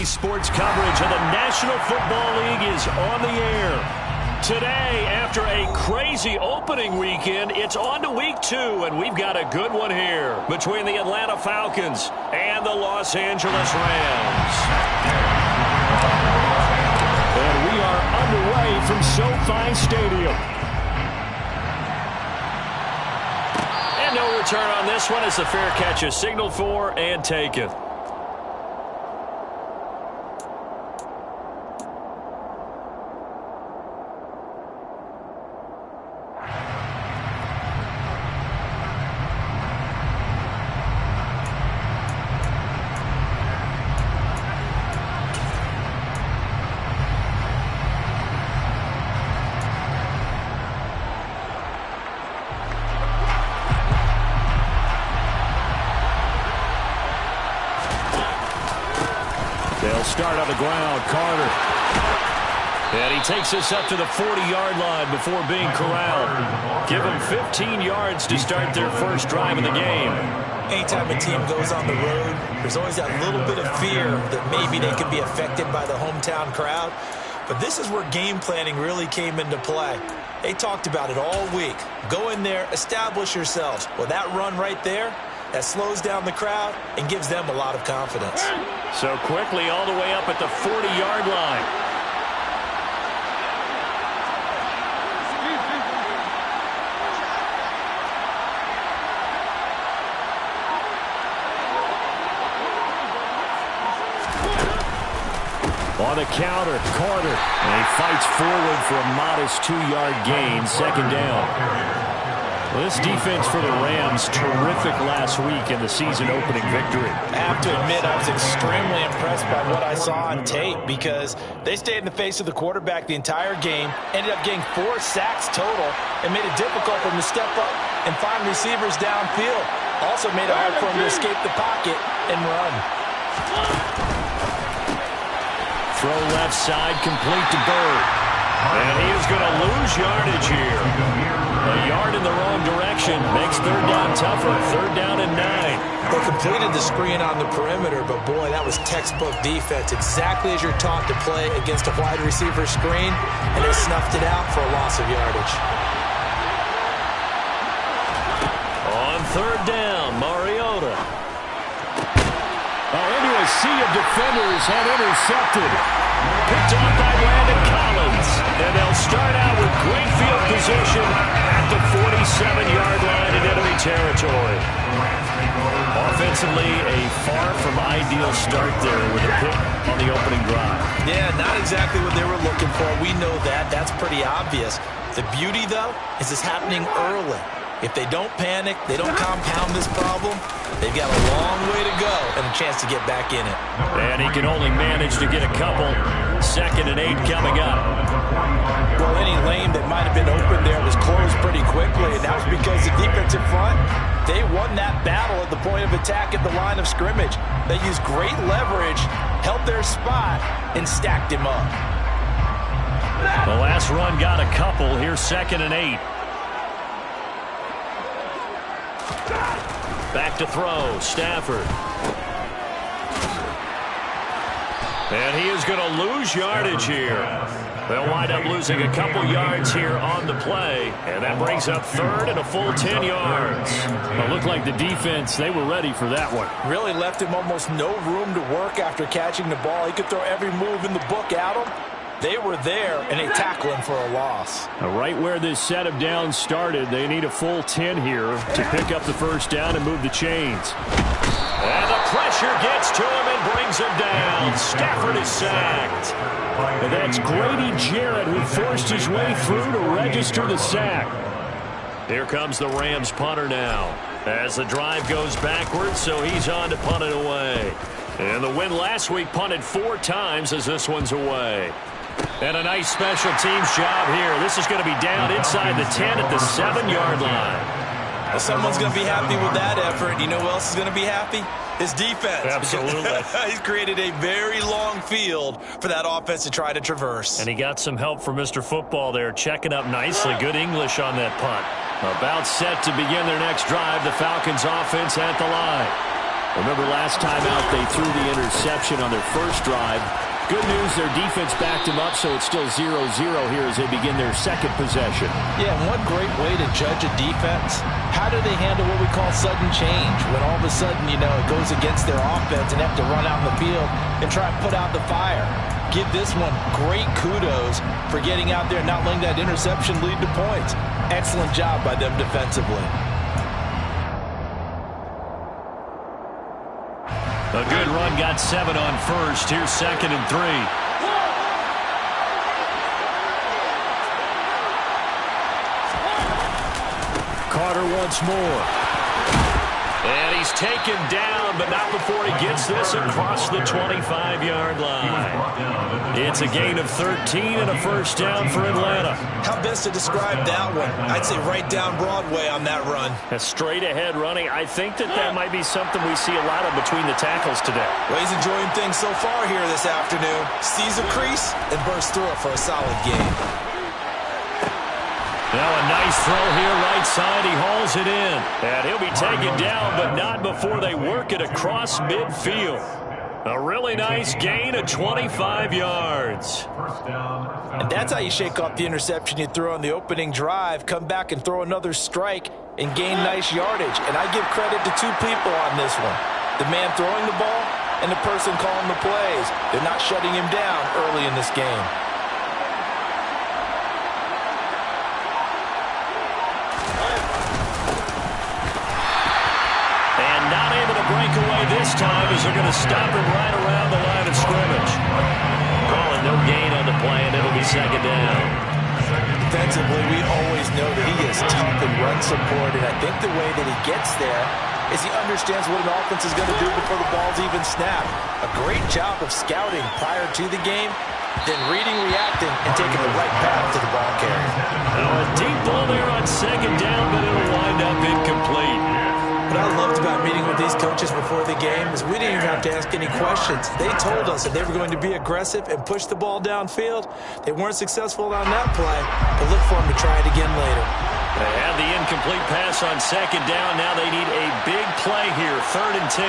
sports coverage of the National Football League is on the air. Today, after a crazy opening weekend, it's on to week 2, and we've got a good one here between the Atlanta Falcons and the Los Angeles Rams. And we are underway from SoFi Stadium. And no return on this one as the fair catch is signaled for and taken. They'll start on the ground. Carter. And he takes us up to the 40-yard line before being corralled. Give them 15 yards to start their first drive of the game. Anytime a team goes on the road, there's always that little bit of fear that maybe they could be affected by the hometown crowd. But this is where game planning really came into play. They talked about it all week. Go in there, establish yourselves. Well, that run right there, that slows down the crowd and gives them a lot of confidence. So quickly all the way up at the 40-yard line. On the counter, Carter. And he fights forward for a modest 2-yard gain, second down. Well, this defense for the Rams, terrific last week in the season-opening victory. I have to admit, I was extremely impressed by what I saw on tape because they stayed in the face of the quarterback the entire game, ended up getting 4 sacks total, and made it difficult for him to step up and find receivers downfield. Also made it hard for him to escape the pocket and run. Throw left side, complete to Bird. And he is going to lose yardage here. A yard in the wrong direction makes third down tougher. Third down and 9. They completed the screen on the perimeter, but boy, that was textbook defense. Exactly as you're taught to play against a wide receiver screen, and they snuffed it out for a loss of yardage. On third down, Mariota. Into a sea of defenders and intercepted. Picked off by Landon Collins. And they'll start out with great field position at the 47-yard line in enemy territory. Offensively, a far from ideal start there with a pick on the opening drive. Yeah, not exactly what they were looking for. We know that. That's pretty obvious. The beauty, though, is it's happening early. If they don't panic, they don't compound this problem, they've got a long way to go and a chance to get back in it. And he can only manage to get a couple. Second and 8 coming up. Well, any lane that might have been open there was closed pretty quickly, and that was because the defensive front, they won that battle at the point of attack at the line of scrimmage. They used great leverage, held their spot, and stacked him up. The last run got a couple. Here's second and 8. Back to throw, Stafford. And he is going to lose yardage here. They'll wind up losing a couple yards here on the play. And that brings up third and a full 10 yards. It looked like the defense, they were ready for that one. Really left him almost no room to work after catching the ball. He could throw every move in the book at him. They were there, and they tackle him for a loss. Right where this set of downs started, they need a full 10 here to pick up the first down and move the chains. And the pressure gets to him and brings him down. Stafford is sacked. And that's Grady Jarrett who forced his way through to register the sack. Here comes the Rams punter now. As the drive goes backwards, so he's on to punt it away. And the win last week punted 4 times as this one's away. And a nice special teams job here. This is going to be down inside the 10 at the 7-yard line. Well, someone's going to be happy with that effort. You know who else is going to be happy? His defense. Absolutely. He's created a very long field for that offense to try to traverse. And he got some help from Mr. Football there, checking up nicely. Good English on that punt. About set to begin their next drive, the Falcons offense at the line. Remember last time out, they threw the interception on their first drive. Good news, their defense backed them up, so it's still 0-0 here as they begin their second possession. Yeah, and one great way to judge a defense, how do they handle what we call sudden change? When all of a sudden, you know, it goes against their offense and they have to run out in the field and try and put out the fire. Give this one great kudos for getting out there and not letting that interception lead to points. Excellent job by them defensively. A good run, got 7 on first. Here's 2nd and 3. Carter once more. And he's taken down, but not before he gets this across the 25-yard line. It's a gain of 13 and a first down for Atlanta. How best to describe that one? I'd say right down Broadway on that run. A straight-ahead running. I think that might be something we see a lot of between the tackles today. Well, he's enjoying things so far here this afternoon. Sees a crease and bursts through it for a solid gain. Now a nice throw here, right side. He hauls it in. And he'll be taken down, but not before they work it across midfield. A really nice gain of 25 yards. And that's how you shake off the interception you threw on the opening drive. Come back and throw another strike and gain nice yardage. And I give credit to two people on this one. The man throwing the ball and the person calling the plays. They're not shutting him down early in this game. Break away this time as they're going to stop him right around the line of scrimmage. Calling no gain on the play, and it'll be 2nd down. Defensively, we always know that he is tough in run support, and I think the way that he gets there is he understands what an offense is going to do before the ball's even snapped. A great job of scouting prior to the game, then reading, reacting, and taking the right path to the ball carrier. Now a deep ball there on 2nd down, but it'll wind up incomplete. What I loved about meeting with these coaches before the game is we didn't even have to ask any questions. They told us that they were going to be aggressive and push the ball downfield. They weren't successful on that play, but look for them to try it again later. They had the incomplete pass on 2nd down. Now they need a big play here, 3rd and 10.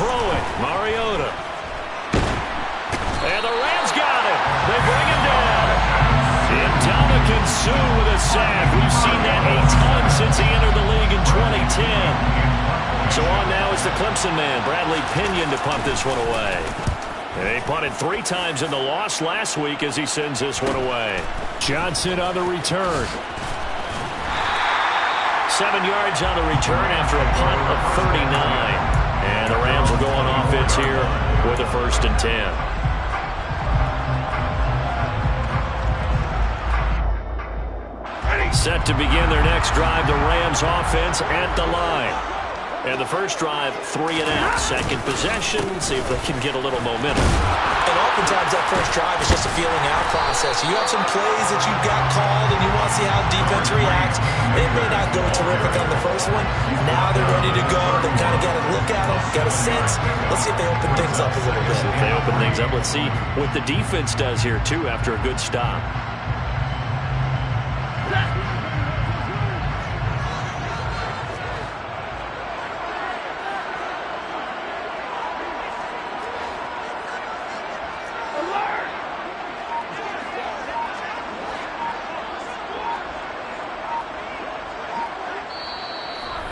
Throwing, Mariota. And the Rams got him. They bring him down. And Dominican Suh with a sack. We've seen that a ton since he entered the league in 2010. So on now is the Clemson man, Bradley Pinion, to punt this one away. And they punted 3 times in the loss last week as he sends this one away. Johnson on the return. 7 yards on the return after a punt of 39. And the Rams will go on offense here with a 1st and 10. Set to begin their next drive, the Rams offense at the line. And the first drive, 3 and out. Second possession, see if they can get a little momentum. And oftentimes that first drive is just a feeling out process. You have some plays that you've got called and you want to see how defense reacts. It may not go terrific on the first one. Now they're ready to go. They've kind of got to look at them, got a sense. Let's see if they open things up a little bit. If they open things up, let's see what the defense does here, too, after a good stop.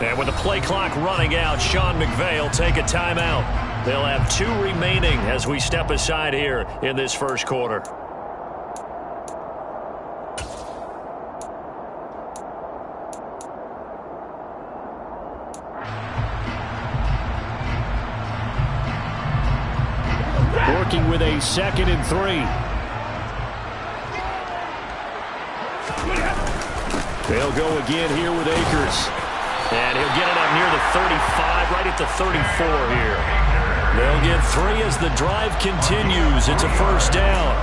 And with the play clock running out, Sean McVay will take a timeout. They'll have 2 remaining as we step aside here in this first quarter. Working with a 2nd and 3. They'll go again here with Akers. And he'll get it up near the 35, right at the 34 here. They'll get 3 as the drive continues. It's a first down.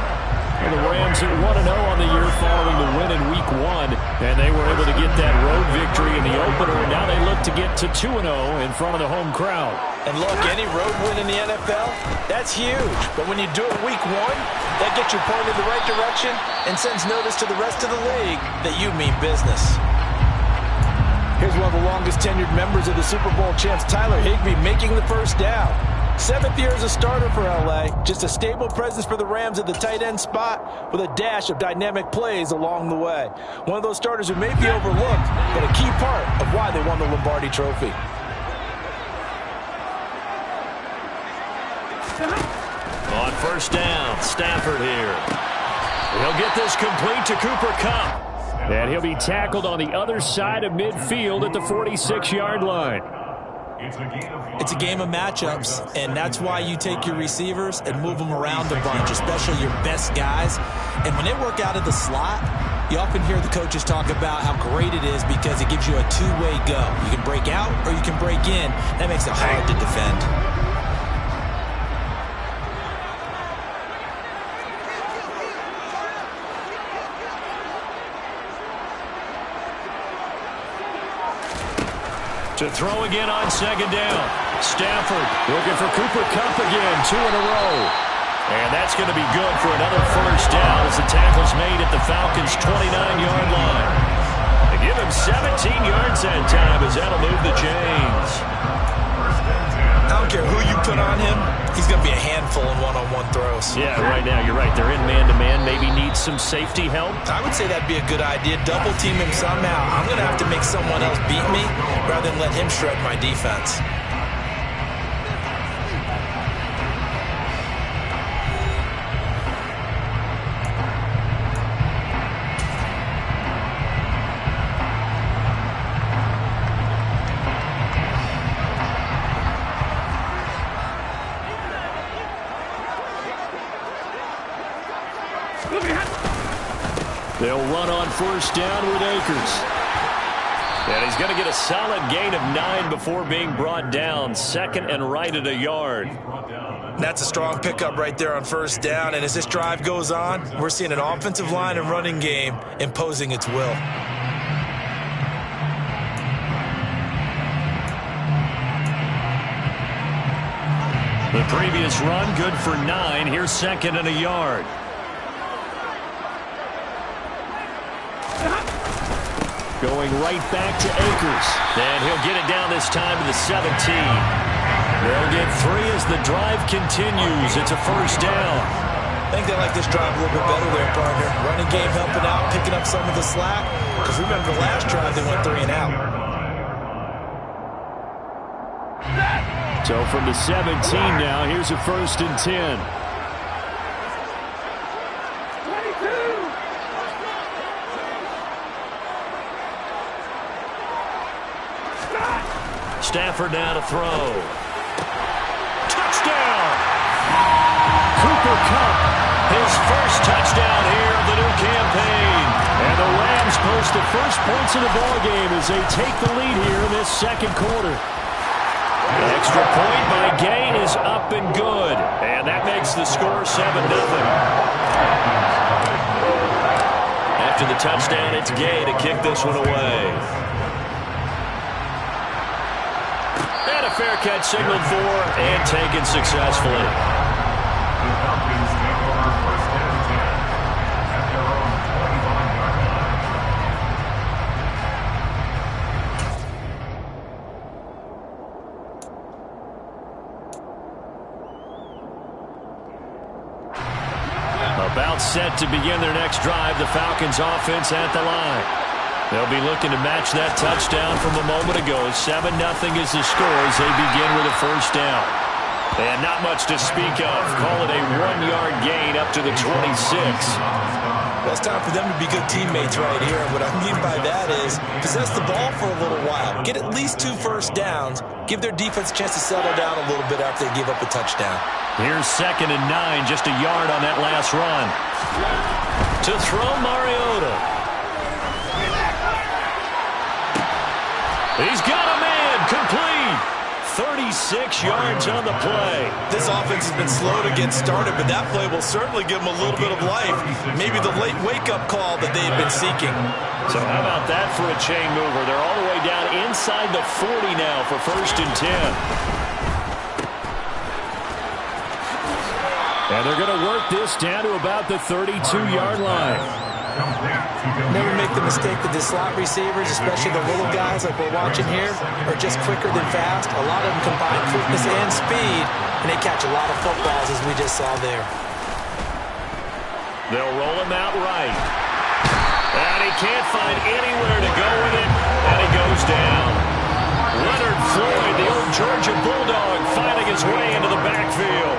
And the Rams at 1-0 on the year following the win in Week 1, and they were able to get that road victory in the opener, and now they look to get to 2-0 in front of the home crowd. And look, any road win in the NFL, that's huge. But when you do it Week 1, that gets you pointed in the right direction and sends notice to the rest of the league that you mean business. Here's one of the longest tenured members of the Super Bowl champs, Tyler Higbee, making the first down. 7th year as a starter for L.A. Just a stable presence for the Rams at the tight end spot with a dash of dynamic plays along the way. One of those starters who may be overlooked, but a key part of why they won the Lombardi Trophy. On first down, Stafford here. He'll get this complete to Cooper Kupp. And he'll be tackled on the other side of midfield at the 46-yard line. It's a game of matchups, and that's why you take your receivers and move them around a bunch, especially your best guys. And when they work out of the slot, you often hear the coaches talk about how great it is because it gives you a two-way go. You can break out or you can break in. That makes it hard to defend. To throw again on second down. Stafford looking for Cooper Kupp again, 2 in a row. And that's going to be good for another first down as the tackle's made at the Falcons' 29-yard line. They give him 17 yards that time as that'll move the chains. I don't care who you put on him, he's going to be a handful in one-on-one throws. Yeah, right now, you're right. They're in man-to-man, maybe needs some safety help. I would say that'd be a good idea. Double team him somehow. I'm going to have to make someone else beat me rather than let him shred my defense. They'll run on first down with Akers. And he's going to get a solid gain of 9 before being brought down. 2nd and right at a yard. That's a strong pickup right there on first down. And as this drive goes on, we're seeing an offensive line and running game imposing its will. The previous run, good for 9. Here's 2nd and a yard. Going right back to Akers. And he'll get it down this time to the 17. They'll get 3 as the drive continues. It's a first down. I think they like this drive a little bit better there, partner. Running game helping out, picking up some of the slack. Because remember the last drive, they went 3 and out. So from the 17 now, here's a 1st and 10. Stafford now to throw. Touchdown! Cooper Kupp, his first touchdown here of the new campaign. And the Rams post the first points of the ballgame as they take the lead here in this second quarter. The extra point by Gain is up and good. And that makes the score 7-0. After the touchdown, it's Gay to kick this one away. And a fair catch signaled for and taken successfully. About set to begin their next drive, the Falcons offense at the line. They'll be looking to match that touchdown from a moment ago. 7-0 is the score as they begin with a first down. And not much to speak of. Call it a 1-yard gain up to the 26. Well, it's time for them to be good teammates right here. And what I mean by that is possess the ball for a little while. Get at least 2 first downs. Give their defense a chance to settle down a little bit after they give up a touchdown. Here's 2nd and 9, just a yard on that last run. To throw Mariota. He's got a man, complete. 36 6 yards on the play. This offense has been slow to get started, but that play will certainly give them a little bit of life. Maybe the late wake-up call that they've been seeking. So how about that for a chain mover? They're all the way down inside the 40 now for 1st and 10. And they're going to work this down to about the 32-yard line. Never make the mistake that the slot receivers, especially the little guys like we're watching here, are just quicker than fast. A lot of them combine quickness and speed, and they catch a lot of footballs, as we just saw there. They'll roll him out right. And he can't find anywhere to go with it, and he goes down. Leonard Floyd, the old Georgia Bulldog, finding his way into the backfield.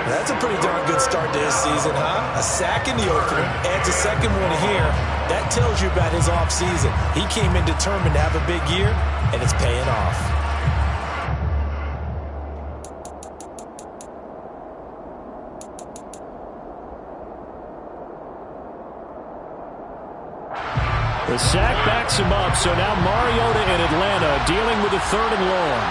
That's a pretty darn good start to his season, huh? A sack in the opener, adds a second one here. That tells you about his offseason. He came in determined to have a big year, and it's paying off. The sack backs him up, so now Mariota in Atlanta dealing with a 3rd and long.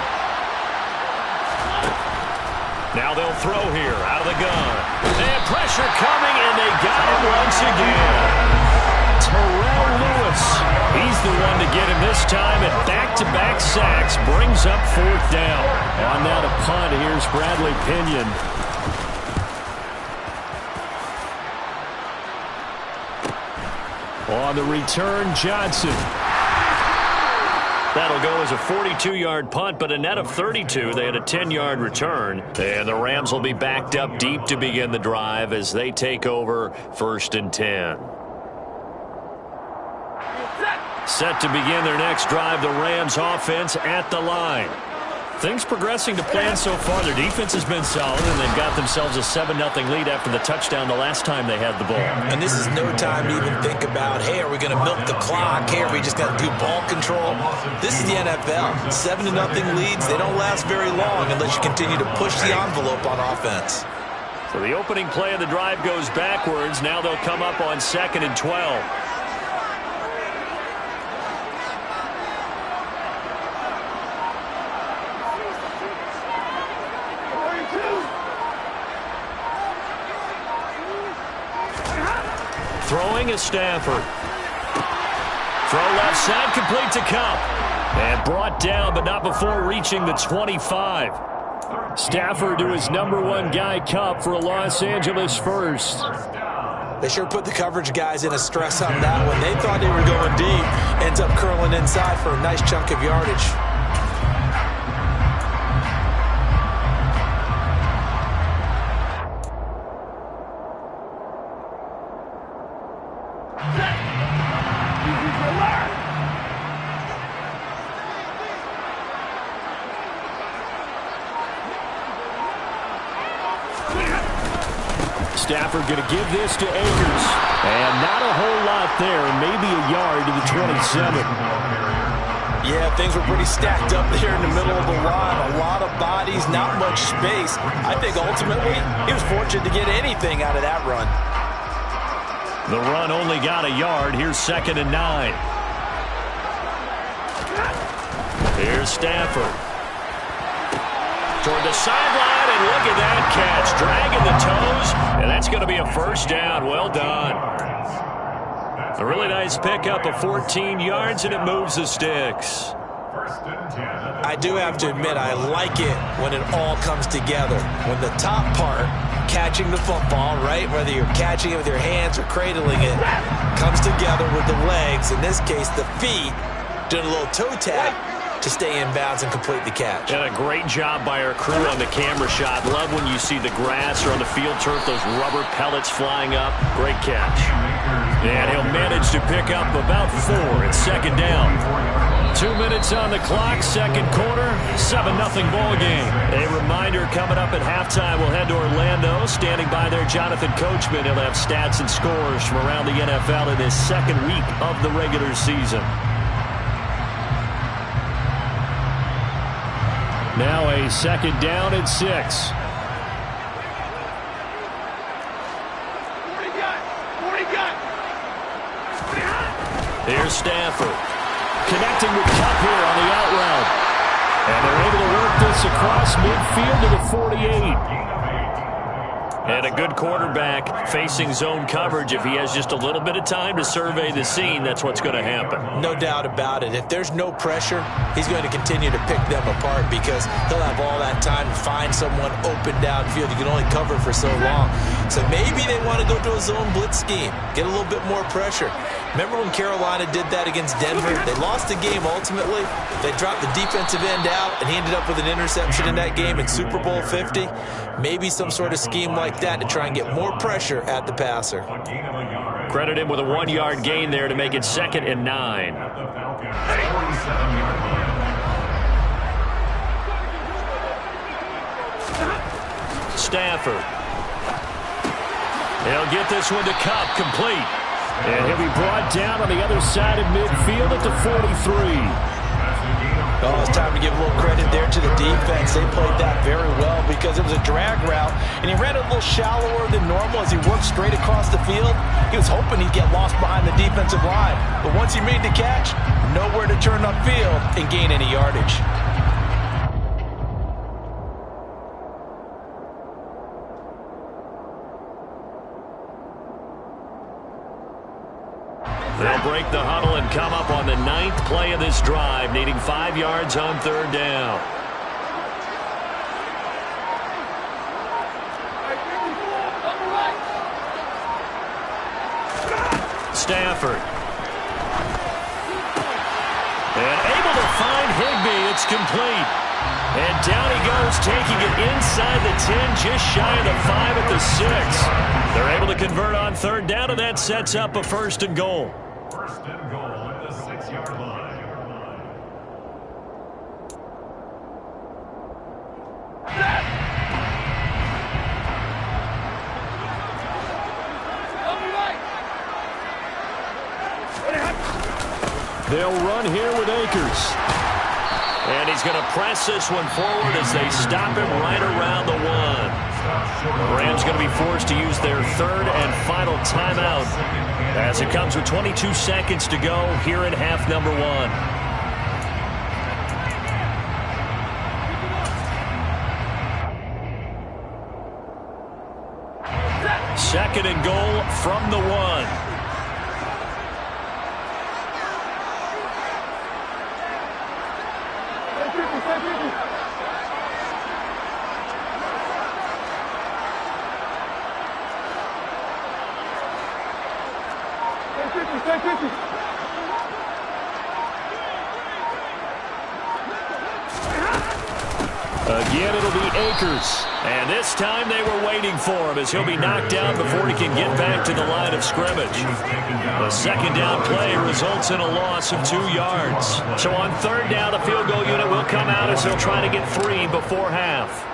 Now they'll throw here out of the gun. And pressure coming, and they got him once again. Terrell Lewis. He's the one to get him this time, and back-to-back sacks brings up 4th down. On now to punt, here's Bradley Pinion. On the return, Johnson. That'll go as a 42-yard punt, but a net of 32. They had a 10-yard return. And the Rams will be backed up deep to begin the drive as they take over 1st and 10. Set to begin their next drive, the Rams offense at the line. Things progressing to plan so far. Their defense has been solid, and they've got themselves a 7-0 lead after the touchdown the last time they had the ball. And this is no time to even think about, hey, are we going to milk the clock? Hey, are we just going to do ball control? This is the NFL. 7-0 leads, they don't last very long unless you continue to push the envelope on offense. So the opening play of the drive goes backwards. Now they'll come up on 2nd and 12. Throwing is Stafford. Throw left side, complete to Kupp. And brought down, but not before reaching the 25. Stafford to his #1 guy, Kupp, for a Los Angeles first. They sure put the coverage guys in a stress on that one. They thought they were going deep. Ends up curling inside for a nice chunk of yardage. Stafford going to give this to Akers. And not a whole lot there. Maybe a yard to the 27. Yeah, things were pretty stacked up there in the middle of the line. A lot of bodies, not much space. I think ultimately he was fortunate to get anything out of that run. The run only got a yard. Here's 2nd and 9. Here's Stafford. Toward the sideline, and look at that catch. Dragging the toes, and that's going to be a 1st down. Well done. A really nice pickup of 14 yards, and it moves the sticks. I do have to admit, I like it when it all comes together. When the top part, catching the football, right, whether you're catching it with your hands or cradling it, comes together with the legs, in this case the feet, doing a little toe tap to stay in bounds and complete the catch. And a great job by our crew on the camera shot. Love when you see the grass or on the field turf, those rubber pellets flying up. Great catch. And he'll manage to pick up about 4 at 2nd down. 2 minutes on the clock, 2nd quarter, 7-0 ball game. A reminder coming up at halftime, we'll head to Orlando. Standing by there, Jonathan Coachman. He'll have stats and scores from around the NFL in his 2nd week of the regular season. Now a 2nd down and 6. Here's Stafford. Connecting with Kupp here on the out route. And they're able to work this across midfield to the 48. And a good quarterback facing zone coverage. If he has just a little bit of time to survey the scene, that's what's going to happen. No doubt about it. If there's no pressure, he's going to continue to pick them apart because he'll have all that time to find someone open downfield. You can only cover for so long. So maybe they want to go to a zone blitz scheme, get a little bit more pressure. Remember when Carolina did that against Denver? They lost the game ultimately. They dropped the defensive end out, and he ended up with an interception in that game in Super Bowl 50. Maybe some sort of scheme like that to try and get more pressure at the passer. Credit him with a 1-yard gain there to make it 2nd and 9. Stafford. He'll get this one to Cup, complete. And he'll be brought down on the other side of midfield at the 43. Oh, it's time to give a little credit there to the defense. They played that very well because it was a drag route, and he ran a little shallower than normal as he worked straight across the field. He was hoping he'd get lost behind the defensive line, but once he made the catch, nowhere to turn upfield and gain any yardage. They'll break the huddle and come up on the 9th play of this drive, needing 5 yards on 3rd down. Stafford. And able to find Higbee. It's complete. And down he goes, taking it inside the 10, just shy of the 5 at the 6. They're able to convert on 3rd down, and that sets up a 1st and goal. 1st and goal at the 6-yard line. They'll run here with Akers. And he's going to press this one forward as they stop him right around the 1. The Rams going to be forced to use their 3rd and final timeout as it comes with 22 seconds to go here in half number 1. 2nd and goal from the 1. Again, it'll be Akers. And this time they were waiting for him as he'll be knocked down before he can get back to the line of scrimmage. The 2nd down play results in a loss of 2 yards. So on 3rd down, the field goal unit will come out as he'll try to get 3 before half.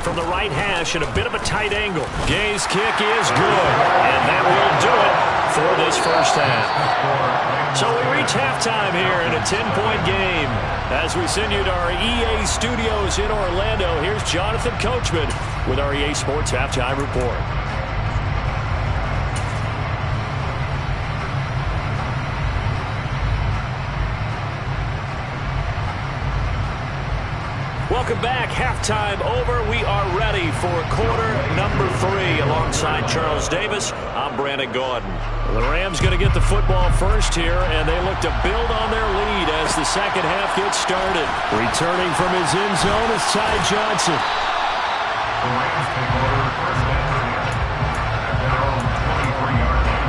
From the right hash at a bit of a tight angle. Gay's kick is good. And that will do it for this 1st half. So we reach halftime here in a 10-point game. As we send you to our EA studios in Orlando, here's Jonathan Coachman with our EA Sports Halftime Report. Welcome back. Halftime over. We are ready for quarter number 3. Alongside Charles Davis, I'm Brandon Gaudin. The Rams going to get the football first here, and they look to build on their lead as the 2nd half gets started. Returning from his end zone is Ty Johnson. The Rams take over 1st and 3 at their own 23-yard line.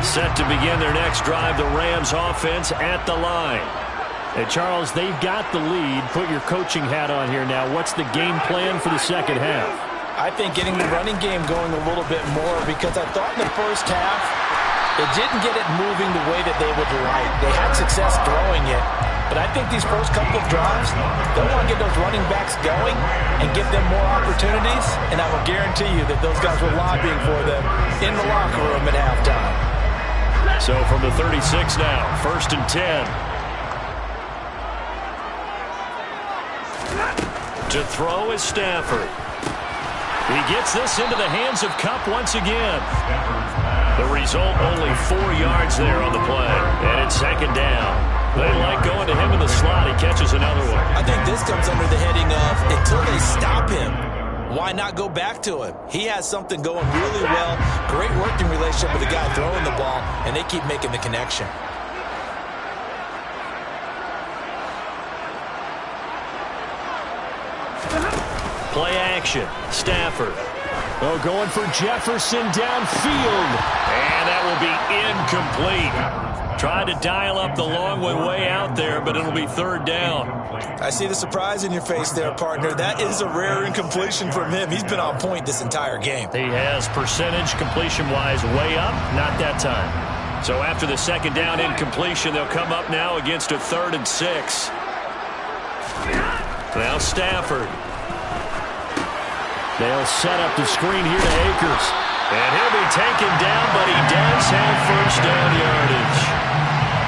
Set to begin their next drive, the Rams offense at the line. And Charles, they've got the lead. Put your coaching hat on here now. What's the game plan for the 2nd half? I think getting the running game going a little bit more because I thought in the 1st half it didn't get it moving the way that they would like. They had success throwing it, but I think these first couple of drives, they'll want to get those running backs going and give them more opportunities, and I will guarantee you that those guys were lobbying for them in the locker room at halftime. So from the 36 now, 1st and 10. To throw is Stafford. He gets this into the hands of Kupp once again. The result, only 4 yards there on the play. And it's second down. They like going to him in the slot. He catches another one. I think this comes under the heading of until they stop him, why not go back to him? He has something going really well. Great working relationship with the guy throwing the ball, and they keep making the connection. Play action. Stafford. Oh, going for Jefferson downfield. And that will be incomplete. Tried to dial up the long one way out there, but it'll be third down. I see the surprise in your face there, partner. That is a rare incompletion from him. He's been on point this entire game. He has percentage completion-wise way up, not that time. So after the second down incompletion, they'll come up now against a 3rd and 6. Now Stafford. They'll set up the screen here to Akers. And he'll be taken down, but he does have first down yardage.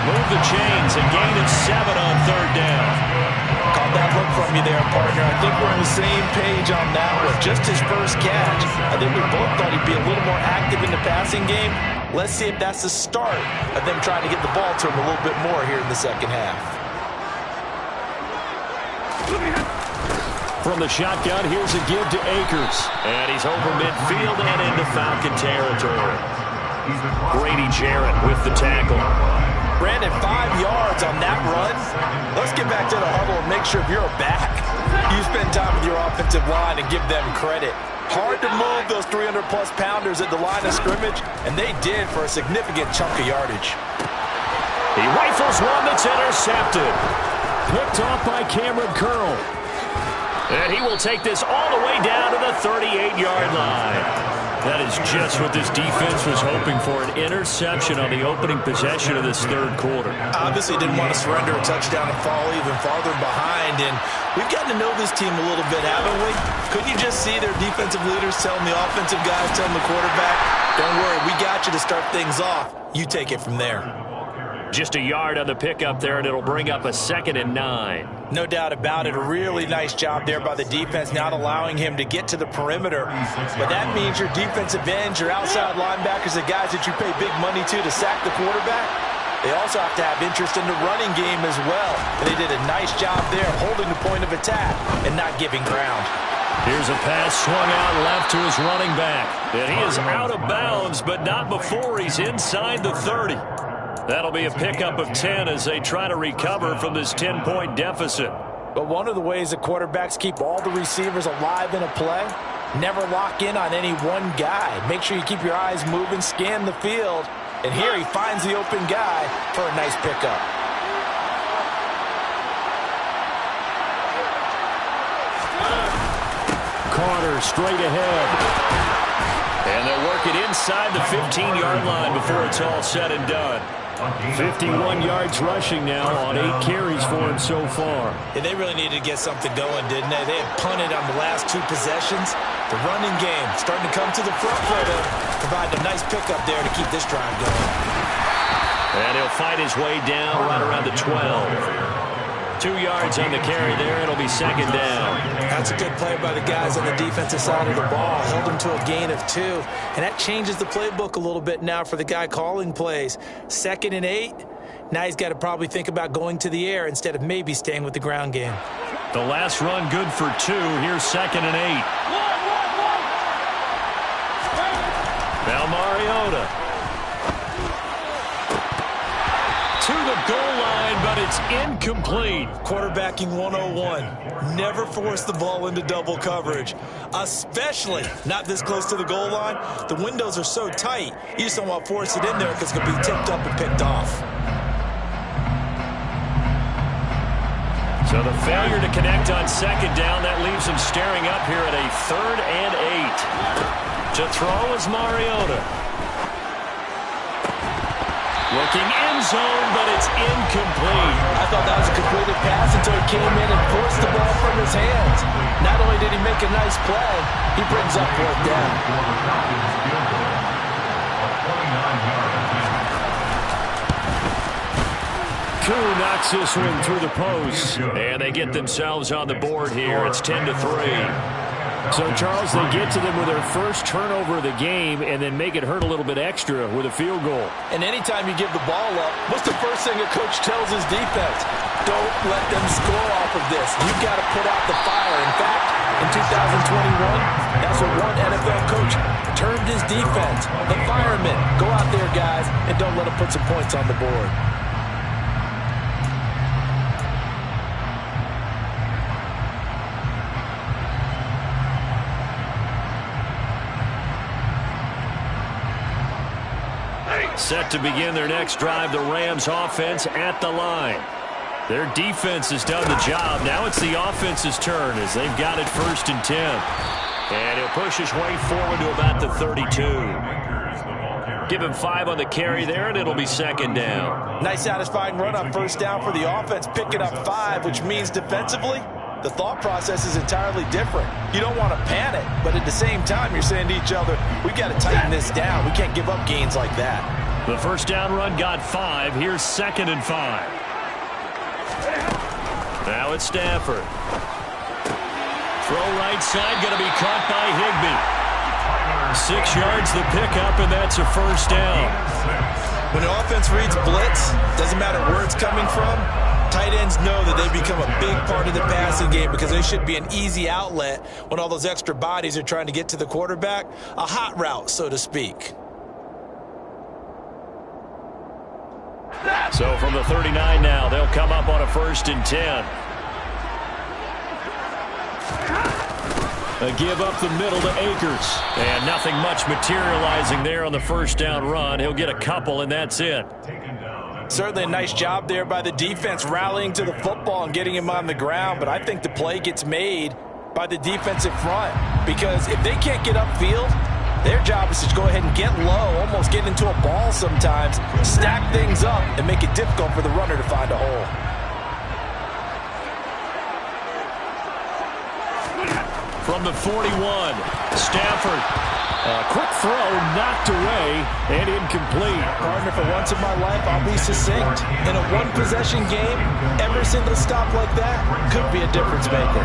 Move the chains, a gain of 7 on third down. Caught that look from you there, partner. I think we're on the same page on that one. Just his first catch. I think we both thought he'd be a little more active in the passing game. Let's see if that's the start of them trying to get the ball to him a little bit more here in the second half. From the shotgun, here's a give to Akers. And he's over midfield and into Falcon territory. Grady Jarrett with the tackle. Brandon, 5 yards on that run. Let's get back to the huddle and make sure if you're a back, you spend time with your offensive line and give them credit. Hard to move those 300-plus pounders at the line of scrimmage, and they did for a significant chunk of yardage. He rifles one that's intercepted. Picked off by Cameron Curl. And he will take this all the way down to the 38-yard line. That is just what this defense was hoping for, an interception on the opening possession of this third quarter. Obviously didn't want to surrender a touchdown and fall even farther behind, and we've gotten to know this team a little bit, haven't we? Couldn't you just see their defensive leaders telling the offensive guys, telling the quarterback, don't worry, we got you to start things off. You take it from there. Just a yard on the pickup there, and it'll bring up a 2nd and 9. No doubt about it. A really nice job there by the defense, not allowing him to get to the perimeter. But that means your defensive ends, your outside linebackers, the guys that you pay big money to sack the quarterback, they also have to have interest in the running game as well. And they did a nice job there holding the point of attack and not giving ground. Here's a pass swung out left to his running back. And he is out of bounds, but not before he's inside the 30. That'll be a pickup of 10 as they try to recover from this 10-point deficit. But one of the ways that quarterbacks keep all the receivers alive in a play, never lock in on any one guy. Make sure you keep your eyes moving, scan the field. And here he finds the open guy for a nice pickup. Carter straight ahead. And they'll work it inside the 15-yard line before it's all said and done. 51 yards rushing now on 8 carries for him so far. Yeah, they really needed to get something going, didn't they? They had punted on the last 2 possessions. The running game starting to come to the front for them, providing a nice pickup there to keep this drive going. And he'll fight his way down right around the 12. 2 yards on the carry there. It'll be 2nd down. That's a good play by the guys on the defensive side of the ball. Held him to a gain of 2. And that changes the playbook a little bit now for the guy calling plays. 2nd and 8. Now he's got to probably think about going to the air instead of maybe staying with the ground game. The last run good for 2. Here's 2nd and 8. Now Mariota. To the goal line, but it's incomplete. Quarterbacking 101. Never force the ball into double coverage, especially not this close to the goal line. The windows are so tight, you just don't want to force it in there because it's going to be tipped up and picked off. So the failure to connect on 2nd down, that leaves him staring up here at a 3rd and 8. To throw is Mariota. Looking end zone, but it's incomplete. I thought that was a completed pass until he came in and forced the ball from his hands. Not only did he make a nice play, he brings up 4th down. Koo knocks this one through the post. And they get themselves on the board here. It's 10-3. So, Charles, they get to them with their first turnover of the game and then make it hurt a little bit extra with a field goal. And anytime you give the ball up, what's the first thing a coach tells his defense? Don't let them score off of this. You've got to put out the fire. In fact, in 2021, that's what one NFL coach termed his defense. The firemen. Go out there, guys, and don't let them put some points on the board. Set to begin their next drive, the Rams offense at the line. Their defense has done the job. Now it's the offense's turn as they've got it 1st and 10. And he'll push his way forward to about the 32. Give him 5 on the carry there, and it'll be 2nd down. Nice satisfying run on 1st down for the offense, picking up 5, which means defensively, the thought process is entirely different. You don't want to panic, but at the same time, you're saying to each other, we got to tighten this down. We can't give up gains like that. The 1st down run got 5. Here's 2nd and 5. Now it's Stafford. Throw right side, going to be caught by Higbee. 6 yards the pickup, and that's a 1st down. When an offense reads blitz, doesn't matter where it's coming from, tight ends know that they become a big part of the passing game because they should be an easy outlet when all those extra bodies are trying to get to the quarterback. A hot route, so to speak. So from the 39 now, they'll come up on a 1st and 10. A give up the middle to Akers. And nothing much materializing there on the 1st down run. He'll get a couple, and that's it. Certainly a nice job there by the defense rallying to the football and getting him on the ground, but I think the play gets made by the defensive front because if they can't get upfield, their job is to go ahead and get low, almost get into a ball sometimes, stack things up, and make it difficult for the runner to find a hole. From the 41, Stafford. A quick throw knocked away and incomplete. Partner, for once in my life, I'll be succinct. In a one-possession game, every single stop like that could be a difference maker.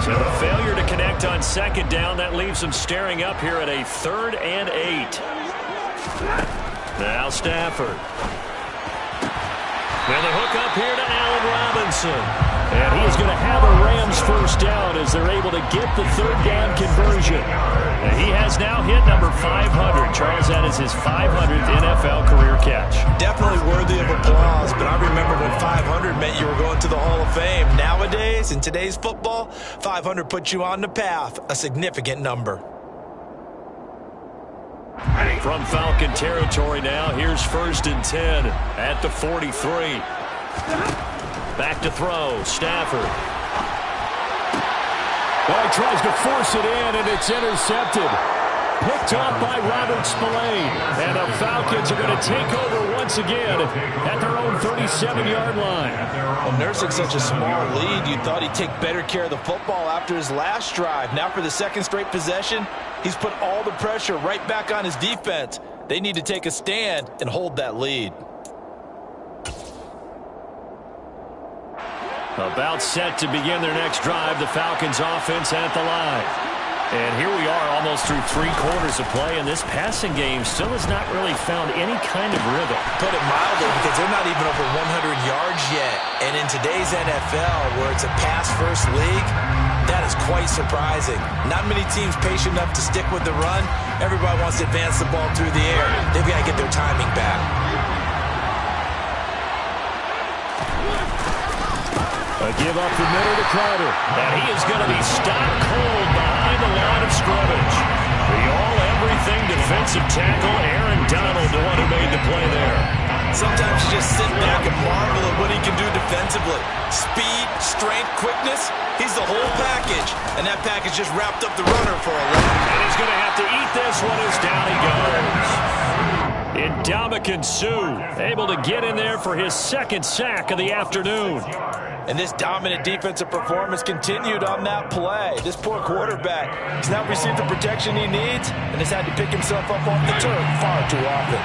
So the failure to connect on 2nd down, that leaves them staring up here at a 3rd and 8. Now Stafford. And the hook up here to Allen Robinson. And he is going to have a Rams 1st down as they're able to get the 3rd down conversion. And he has now hit number 500. Charles, that is his 500th NFL career catch. Definitely worthy of applause, but I remember when 500 meant you were going to the Hall of Fame. Nowadays, in today's football, 500 puts you on the path, a significant number. From Falcon territory now, here's 1st and 10 at the 43. Back to throw, Stafford. Well, he tries to force it in, and it's intercepted. Picked off by Robert Spillane. And the Falcons are going to take over once again at their own 37-yard line. Well, nursing such a small lead, you thought he'd take better care of the football after his last drive. Now for the 2nd straight possession, he's put all the pressure right back on his defense. They need to take a stand and hold that lead. About set to begin their next drive, the Falcons offense at the line. And here we are almost through 3 quarters of play, and this passing game still has not really found any kind of rhythm. Put it mildly, because they're not even over 100 yards yet. And in today's NFL, where it's a pass-first league, that is quite surprising. Not many teams patient enough to stick with the run. Everybody wants to advance the ball through the air. They've got to get their timing back. A give up the middle to Crowder. And he is going to be stopped cold behind the line of scrimmage. The all-everything defensive tackle, Aaron Donald, the one who made the play there. Sometimes you just sit back and marvel at what he can do defensively. Speed, strength, quickness, he's the whole package. And that package just wrapped up the runner for a run. And he's going to have to eat this one as down he goes. Ndamukong Suh able to get in there for his 2nd sack of the afternoon. And this dominant defensive performance continued on that play. This poor quarterback has not received the protection he needs and has had to pick himself up off the turf far too often.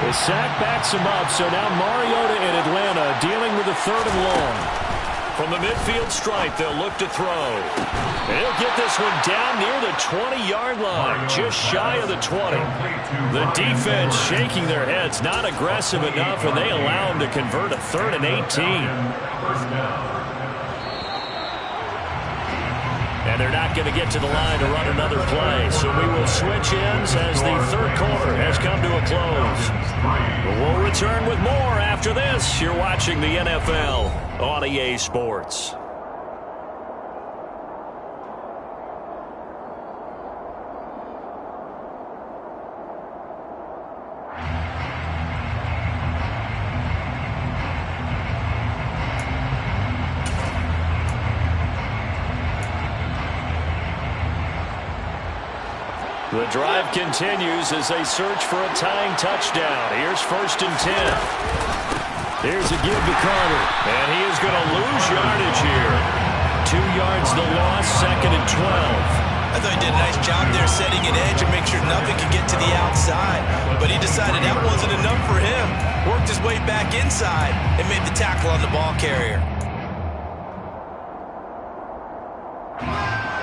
The sack backs him up, so now Mariota in Atlanta dealing with a 3rd and long. From the midfield stripe, they'll look to throw. And he'll get this one down near the 20-yard line, just shy of the 20. The defense shaking their heads, not aggressive enough, and they allow him to convert a 3rd and 18. And they're not going to get to the line to run another play. So we will switch ends as the 3rd quarter has come to a close. But we'll return with more after this. You're watching the NFL on EA Sports. The drive continues as they search for a tying touchdown. Here's 1st and 10. Here's a give to Carter. And he is going to lose yardage here. 2 yards the loss, 2nd and 12. I thought he did a nice job there setting an edge and make sure nothing could get to the outside. But he decided that wasn't enough for him. Worked his way back inside and made the tackle on the ball carrier.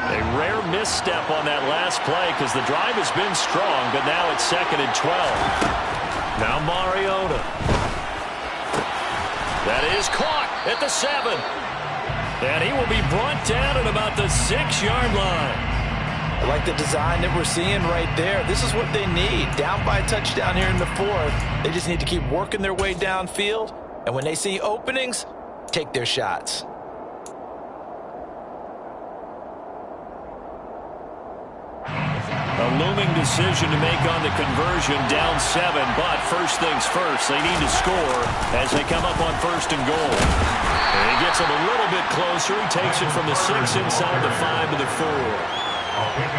A rare misstep on that last play because the drive has been strong, but now it's 2nd and 12. Now Mariota. That is caught at the 7. And he will be brought down at about the 6-yard line. I like the design that we're seeing right there. This is what they need. Down by a touchdown here in the 4th. They just need to keep working their way downfield. And when they see openings, take their shots. A looming decision to make on the conversion, down 7, but first things first, they need to score as they come up on 1st and goal. And he gets it a little bit closer. He takes it from the 6 inside the 5 to the 4.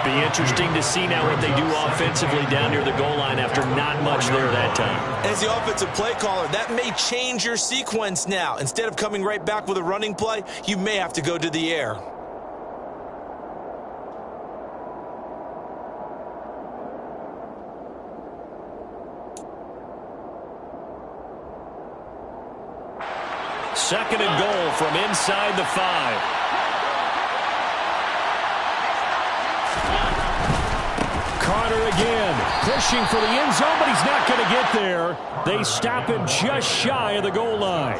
Be interesting to see now what they do offensively down near the goal line after not much there that time. As the offensive play caller, that may change your sequence now. Instead of coming right back with a running play, you may have to go to the air. Second and goal from inside the 5. Carter again, pushing for the end zone, but he's not going to get there. They stop him just shy of the goal line.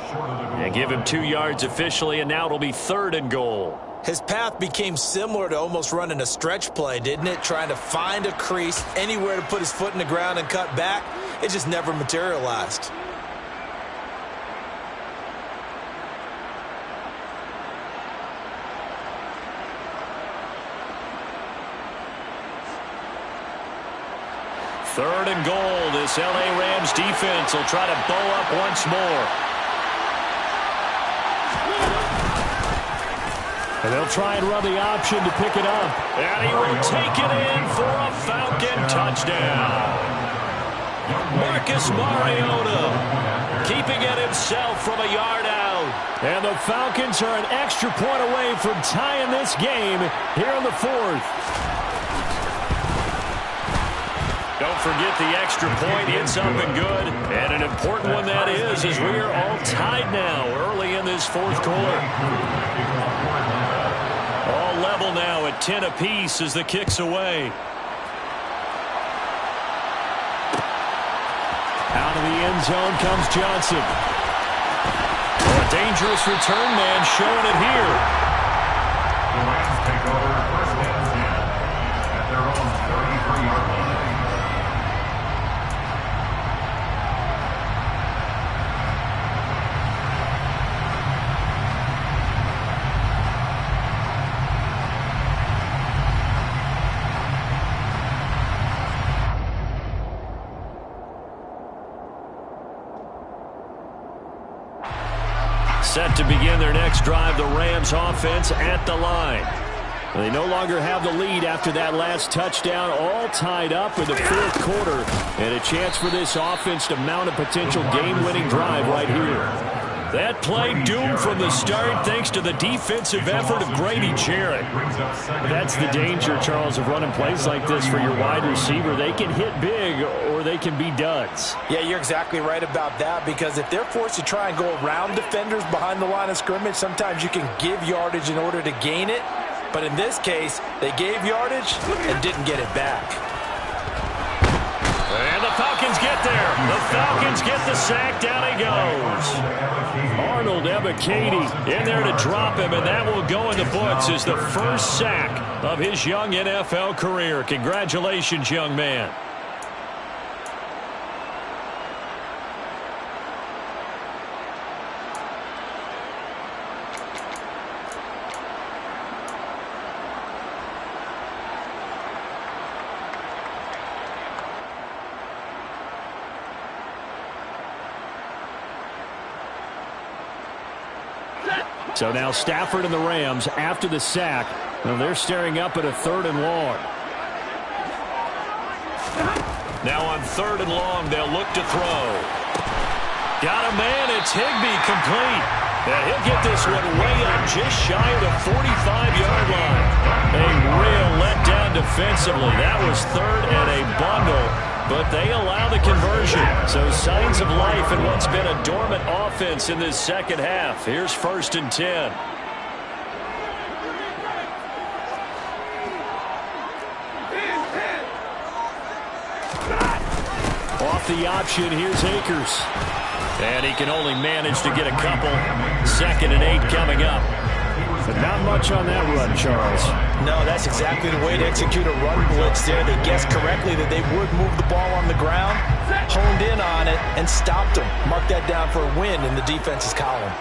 And give him 2 yards officially, and now it'll be 3rd and goal. His path became similar to almost running a stretch play, didn't it? Trying to find a crease, anywhere to put his foot in the ground and cut back. It just never materialized. Third and goal. This L.A. Rams defense will try to bow up once more. And they'll try and run the option to pick it up. And he will take it in for a Falcon touchdown. Marcus Mariota keeping it himself from a yard out. And the Falcons are an extra point away from tying this game here in the 4th. Don't forget the extra point. It's up and good. And an important one that is, as we are all tied now early in this 4th quarter. All level now at 10 apiece as the kick's away. Out of the end zone comes Johnson. A dangerous return man showing it here. The Rams take over 1st and 10 at their own 33-yard line. Set to begin their next drive, the Rams offense at the line. They no longer have the lead after that last touchdown, all tied up in the 4th quarter. And a chance for this offense to mount a potential game-winning drive right here. That play doomed from the start thanks to the defensive effort of Grady Jarrett. That's the danger, Charles, of running plays like this for your wide receiver. They can hit big or or they can be duds. Yeah, you're exactly right about that, because if they're forced to try and go around defenders behind the line of scrimmage, sometimes you can give yardage in order to gain it. But in this case, they gave yardage and didn't get it back. And the Falcons get there. The Falcons get the sack. Down he goes. Arnold Ebiketie in there to drop him, and that will go in the books as the first sack of his young NFL career. Congratulations, young man. So now Stafford and the Rams after the sack. Well, they're staring up at a 3rd and long. Now on 3rd and long, they'll look to throw. Got a man. It's Higbee, complete. And he'll get this one way up just shy of the 45-yard line. A real letdown defensively. That was 3rd and a bundle. But they allow the conversion. So signs of life in what's been a dormant offense in this second half. Here's 1st and 10. Off the option, here's Akers. And he can only manage to get a couple. 2nd and 8 coming up. But not much on that run, Charles. No, that's exactly the way to execute a run blitz there. They guessed correctly that they would move the ball on the ground, honed in on it, and stopped them. Mark that down for a win in the defense's column.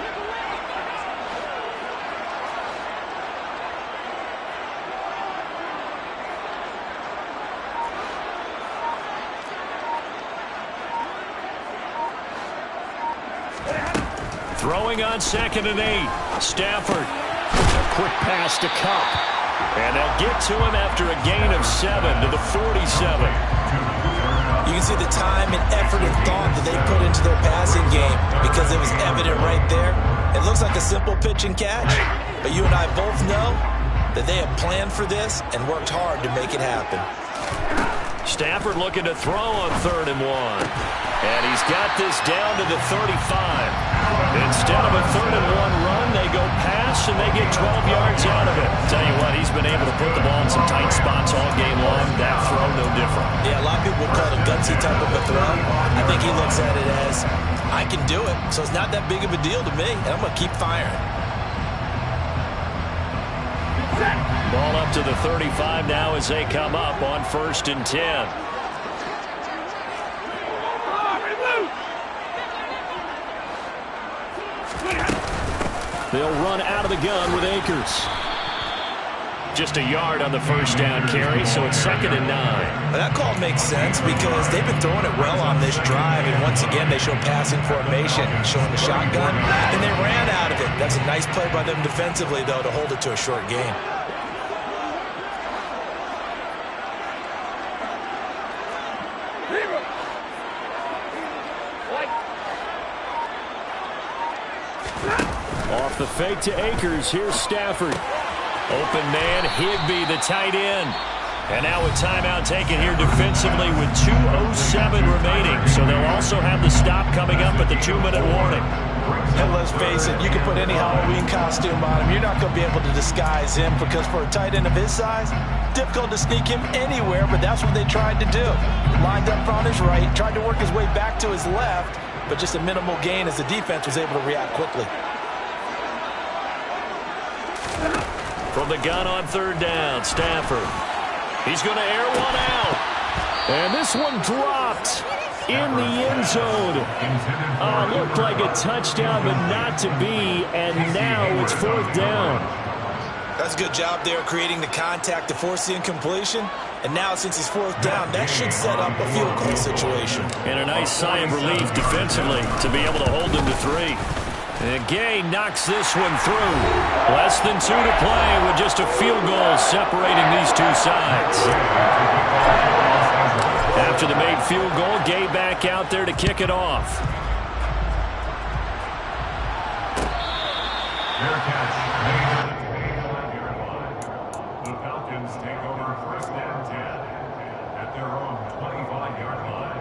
Throwing on 2nd and 8. Stafford. A quick pass to Cup. And they'll get to him after a gain of 7 to the 47. You can see the time and effort and thought that they put into their passing game, because it was evident right there. It looks like a simple pitch and catch, but you and I both know that they have planned for this and worked hard to make it happen. Stafford looking to throw on 3rd and 1. And he's got this down to the 35. Instead of a 3rd and 1 run, they go pass, and they get 12 yards out of it. Tell you what, he's been able to put the ball in some tight spots all game long. That throw, no different. Yeah, a lot of people would call it a gutsy type of a throw. I think he looks at it as, I can do it, so it's not that big of a deal to me, and I'm going to keep firing. Ball up to the 35 now as they come up on 1st and 10. They'll run out of the gun with Akers. Just a yard on the 1st down carry, so it's 2nd and 9. Well, that call makes sense because they've been throwing it well on this drive, and once again they show passing formation, showing the shotgun, and they ran out of it. That's a nice play by them defensively, though, to hold it to a short gain. Off the fake to Akers. Here's Stafford. Open man, Higbee, the tight end. And now a timeout taken here defensively with 2:07 remaining. So they'll also have the stop coming up at the 2-minute warning. And let's face it, you can put any Halloween costume on him. You're not going to be able to disguise him, because for a tight end of his size, difficult to sneak him anywhere, but that's what they tried to do. Lined up on his right, tried to work his way back to his left, but just a minimal gain as the defense was able to react quickly. From the gun on 3rd down, Stafford. He's going to air one out. And this one dropped in the end zone. Looked like a touchdown, but not to be. And now it's 4th down. That's a good job there creating the contact to force the incompletion. And now, since it's 4th down, that should set up a field goal situation. And a nice sigh of relief defensively to be able to hold them to 3. And Gay knocks this one through. Less than 2 to play with just a field goal separating these two sides. After the made field goal, Gay back out there to kick it off. Fair catch made at the 8-1-yard line. The Falcons take over 1st and 10. at their own 25-yard line.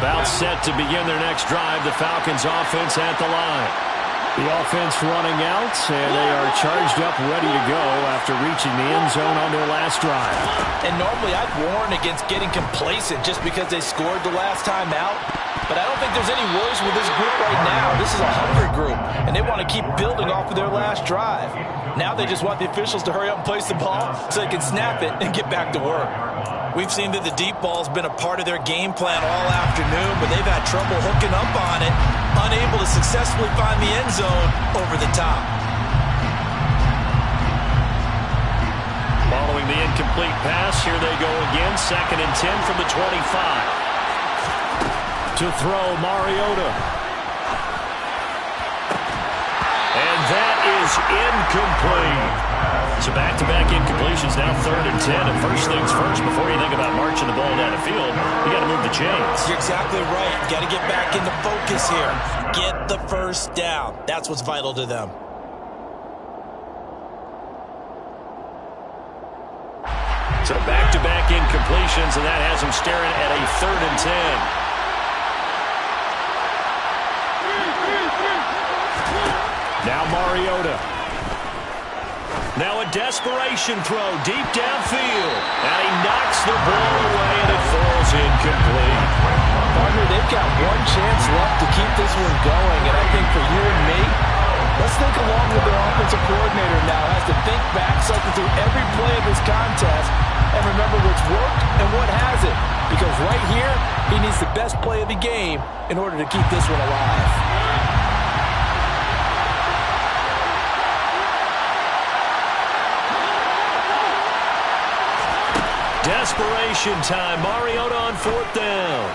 About set to begin their next drive, the Falcons offense at the line. The offense running out, and they are charged up, ready to go after reaching the end zone on their last drive. And normally I'd warn against getting complacent just because they scored the last time out. But I don't think there's any worries with this group right now. This is a hungry group, and they want to keep building off of their last drive. Now they just want the officials to hurry up and place the ball so they can snap it and get back to work. We've seen that the deep ball's been a part of their game plan all afternoon, but they've had trouble hooking up on it, unable to successfully find the end zone over the top. Following the incomplete pass, here they go again, 2nd and 10 from the 25. To throw, Mariota. And that is incomplete. So back-to-back incompletions, now 3rd and 10. And first things first, before you think about marching the ball down the field, you got to move the chains. You're exactly right. You got to get back into focus here. Get the first down. That's what's vital to them. So back-to-back incompletions, and that has them staring at a 3rd and 10. Now Mariota. Now a desperation throw deep downfield. And he knocks the ball away, and it falls incomplete. Partner, they've got one chance left to keep this one going. And I think for you and me, let's think along with their offensive coordinator now. Has to think back, cycle through every play of this contest, and remember what's worked and what hasn't. Because right here, he needs the best play of the game in order to keep this one alive. Desperation time. Mariota on 4th down.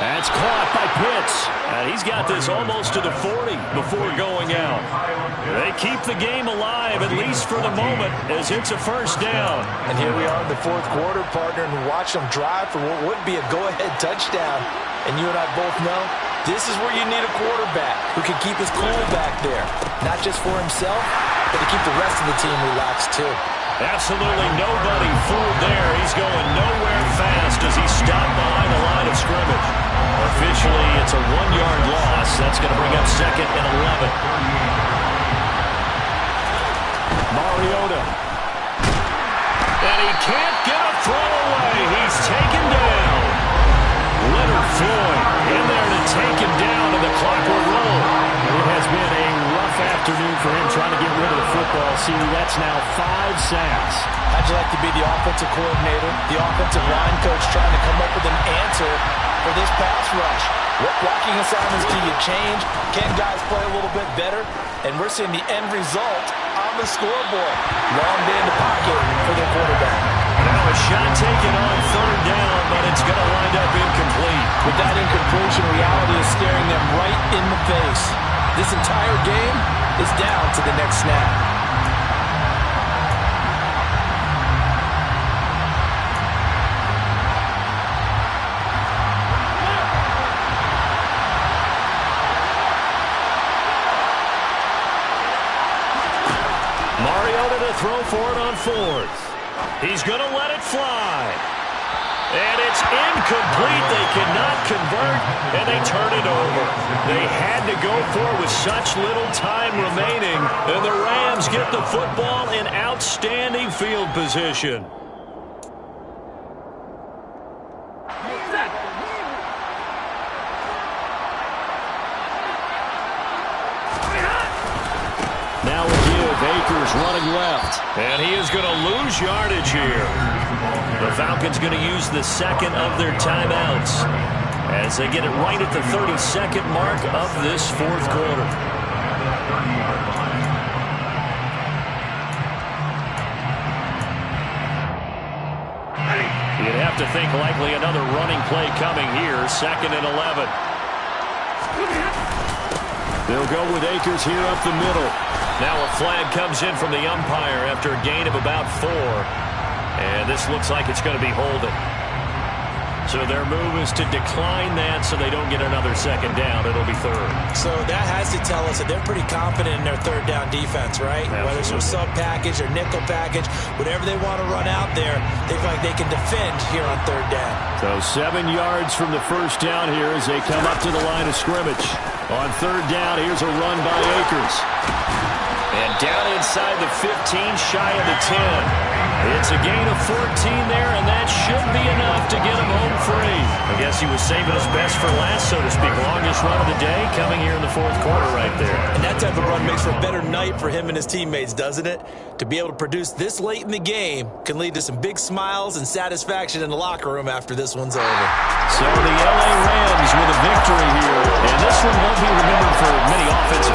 That's caught by Pitts. And he's got this almost to the 40 before going out. They keep the game alive, at least for the moment, as it's a 1st down. And here we are in the 4th quarter, partner, and watch them drive for what would be a go-ahead touchdown. And you and I both know this is where you need a quarterback who can keep his cool back there. Not just for himself, but to keep the rest of the team relaxed, too. Absolutely nobody fooled there. He's going nowhere fast as he stopped behind the line of scrimmage. Officially, it's a 1-yard loss. That's going to bring up 2nd and 11. Mariota. And he can't get a throw away. He's taken down. Leonard Floyd in there to take him down, and the clock will roll. It has been a rough afternoon for him trying to get rid of the football. See, that's now 5 sacks. How'd you like to be the offensive coordinator, the offensive line coach trying to come up with an answer for this pass rush? What blocking assignments do you change? Can guys play a little bit better? And we're seeing the end result on the scoreboard. Long day in the pocket for their quarterback. Now a shot taken on 3rd down, but it's going to wind up incomplete. With that incompletion, reality is staring them right in the face. This entire game is down to the next snap. Mariota to throw for it on 4th. He's going to let it fly. And it's incomplete. They cannot convert, and they turn it over. They had to go for it with such little time remaining, and the Rams get the football in outstanding field position. Now a give. Akers running left, and he is going to lose yardage here. The Falcons going to use the 2nd of their timeouts as they get it right at the 32nd mark of this 4th quarter. You'd have to think likely another running play coming here. 2nd and 11. They'll go with Akers here up the middle. Now a flag comes in from the umpire after a gain of about 4. And this looks like it's going to be holding. So their move is to decline that so they don't get another second down. It'll be third. So that has to tell us that they're pretty confident in their third down defense, right? Absolutely. Whether it's a sub package or nickel package, whatever they want to run out there, they feel like they can defend here on third down. So 7 yards from the first down here as they come up to the line of scrimmage. On third down, here's a run by Akers. And down inside the 15, shy of the 10. It's a gain of 14 there, and that should be enough to get him home free. I guess he was saving his best for last, so to speak. Longest run of the day coming here in the fourth quarter right there. And that type of run makes for a better night for him and his teammates, doesn't it? To be able to produce this late in the game can lead to some big smiles and satisfaction in the locker room after this one's over. So the LA Rams with a victory here, and this one won't be remembered for many offensive